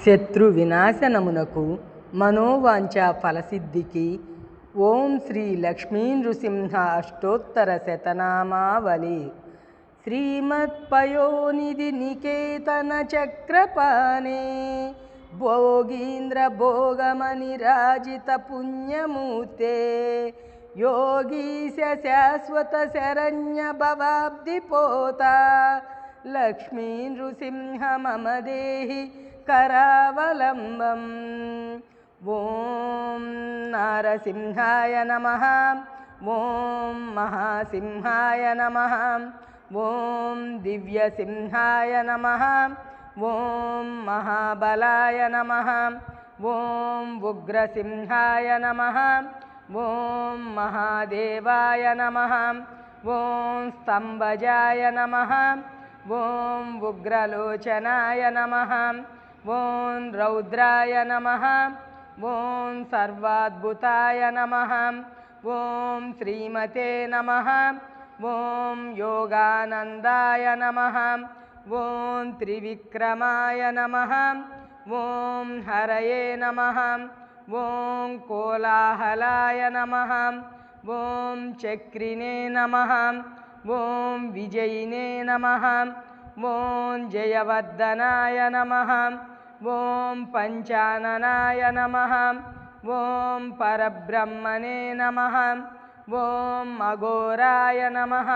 శత్రు వినాశనమునకు మనోవాంఛ ఫలసిద్ధికి ఓం శ్రీ లక్ష్మీ నృసింహ అష్టోత్తర శతనామావళి. శ్రీమత్పయోనిధి నికేతన చక్రపాణే భోగీంద్ర భోగమనిరాజిత పుణ్యమూర్తే యోగీశ శాశ్వత శరణ్య భవాబ్ది పోత లక్ష్మీ నృసింహ మమ దేహి కరావలంబం. ఓం నారసింహాయ నమః. ఓం మహాసింహాయ నమః. ఓం దివ్యసింహాయ నమః. ఓం మహాబలాయ నమః. ఓం ఉగ్రసింహాయ నమః. ఓం మహాదేవాయ నమః. ఓం స్తంభజాయ నమః. ఓం ఉగ్రలోచనాయ నమః. ఓం రౌద్రాయ నమః. ఓం సర్వాద్భుతాయ నమః. ఓం శ్రీమతే నమః. ఓం యోగానందాయ నమః. ఓం త్రివిక్రమాయ నమః. ఓం హరయే నమః. ఓం కోలాహలాయ నమః. ఓం చక్రినే నమః. ఓం విజయినే నమః. ఓం జయవర్ధనాయ నమః. ఓం పంచాననాయ నమః. ఓం పరబ్రహ్మణే నమః. ఓం అఘోరాయ నమః.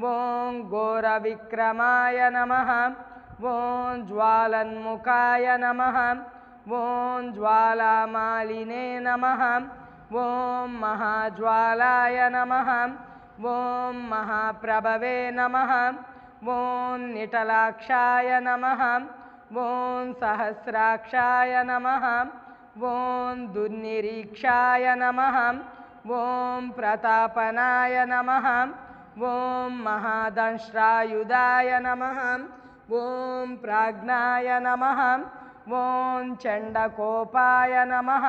ఓం ఘోరవిక్రమాయ నమః. ఓం జ్వాలన్ముఖాయ నమః. ఓం జ్వాలామాలినే నమః. ఓం మహాజ్వాలాయ నమః. ఓం మహాప్రభవే నమః. ఓం నిటలాక్షాయ నమః. ఓం సహస్రాక్షాయ నమః. ఓం దుర్నిరీక్షాయ నమః. ఓం ప్రతాపనాయ నమః. ఓం మహాదంశ్రాయుధాయ నమః. ఓం ప్రాజ్ఞాయ నమః. ఓం చండకోపాయ నమః.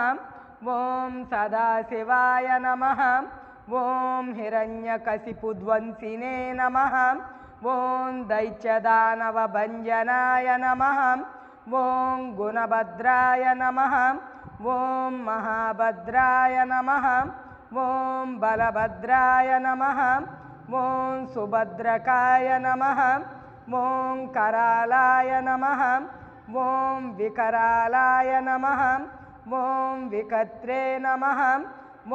ఓం సదాశివాయ నమః. ఓం హిరణ్యకశిపుధ్వంసినే నమః. ఓం దైత్యదానవభంజనాయ నమః. ఓం గుణభద్రాయ నమః. ఓం మహాభద్రాయ నమః. ఓం బలభద్రాయ నమః. ఓం సుభద్రకాయ నమః. ఓం కరాలాయ నమః. ఓం వికరాలాయ నమః. ఓం వికర్త్రే నమః.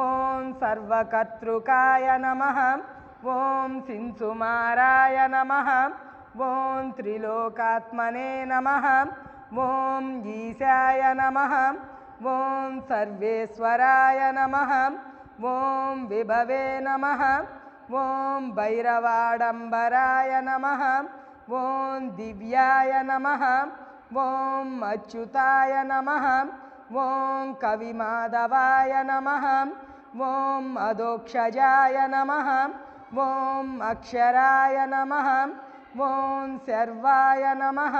ఓం సర్వకర్తృకాయ నమః. ఓం సిన్సుమారాయ నమః. ఓం త్రిలోకాత్మనే నమః. ఓం ఈశాయ నమః. ఓం సర్వేశ్వరాయ నమః. ఓం విభవే నమః. ఓం భైరవాడంబరాయ నమః. ఓం దివ్యాయ నమః. ఓం అచ్యుతాయ నమః. ఓం కవిమాధవాయ నమః. ఓం అధోక్షజాయ నమః. ఓం అక్షరాయ నమః. ఓం శర్వాయ నమః.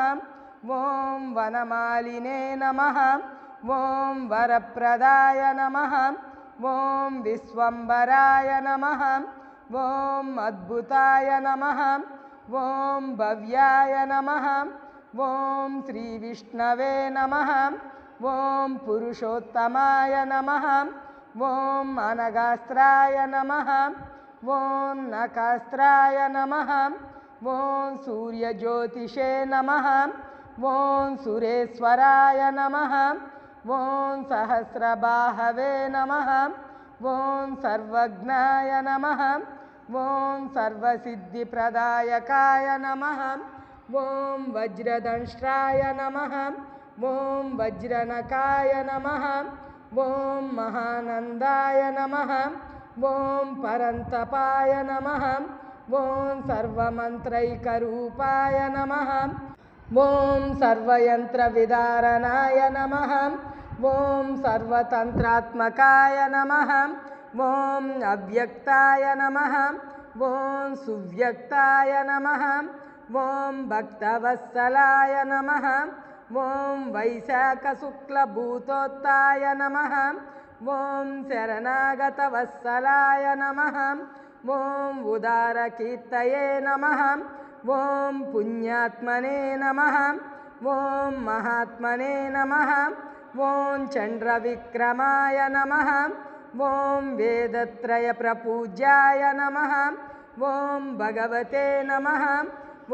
ఓం వనమాలినే నమః. ఓం వరప్రదాయ నమః. ఓం విశ్వంబరాయ నమః. ఓం అద్భుతాయ నమః. ఓం భవ్యాయ నమః. ఓం శ్రీ విష్ణవే నమః. ఓం పురుషోత్తమాయ నమః. ఓం అనగాస్త్రాయ నమః. ఓం నకాస్త్రాయ నమః. ఓం సూర్యజ్యోతిషే నమః. ఓం సురేశ్వరాయ నమః. ఓం సహస్రబాహవే నమః. ఓం సర్వజ్ఞాయ నమః. ఓం సర్వసిద్ధిప్రదాయకాయ నమః. ఓం వజ్రదంష్ట్రాయ నమః. ఓం వజ్రనకాయ నమః. ఓం మహానందాయ నమః. ఓం పరంతపాయ నమః. ఓం సర్వమంత్రైకరూపాయ నమః. ఓం సర్వయంత్రవిదారణాయ నమః. ఓం సర్వతంత్రాత్మకాయ నమః. ఓం అవ్యక్తాయ నమః. ఓం సువ్యక్తాయ నమః. ఓం భక్తవత్సలాయ నమః. ఓం వైశాఖశుక్లభూతోత్తాయ నమః. ఓం శరణాగతవత్సలాయ నమః. ఓం ఉదారకీర్తయే నమః. ఓం పుణ్యాత్మనే నమః. ॐ महात्मने नमः ॐ चन्द्रविक्रमाय नमः ॐ वेदत्रयप्रपूज्याय नमः ॐ भगवते नमः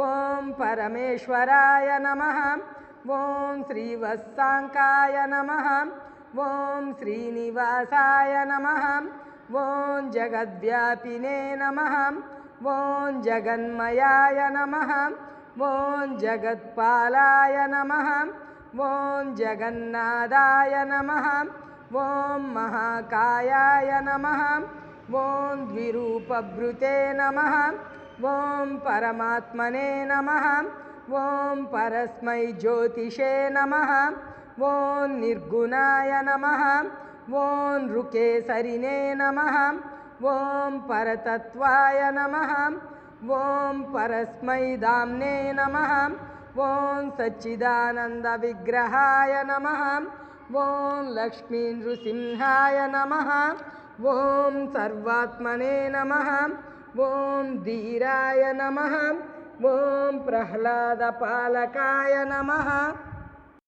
ॐ परमेश्वराय नमः ॐ श्रीवत्साङ्काय नमः ॐ श्रीनिवासाय नमः ॐ जगद्व्यापिने नमः ॐ जगन्मयाय नमः ॐ जगत्पालाय नमः ॐ जगन्नाथाय नमः ॐ महाकायाय नमः ॐ द्विरूपभृते नमः ॐ परमात्मने नमः ॐ परस्मै ज्योतिषे नमः ॐ निर्गुणाय नमः ॐ ऋकेसरिणे नमः ॐ परतत्त्वाय नमः ॐ परस्मै धाम्ने नमः ॐ सच्चिदानन्दविग्रहाय नमः ॐ लक्ष्मीनृसिंहाय नमः ॐ सर्वात्मने नमः ॐ धीराय नमः ॐ प्रह्लादपालकाय नमः।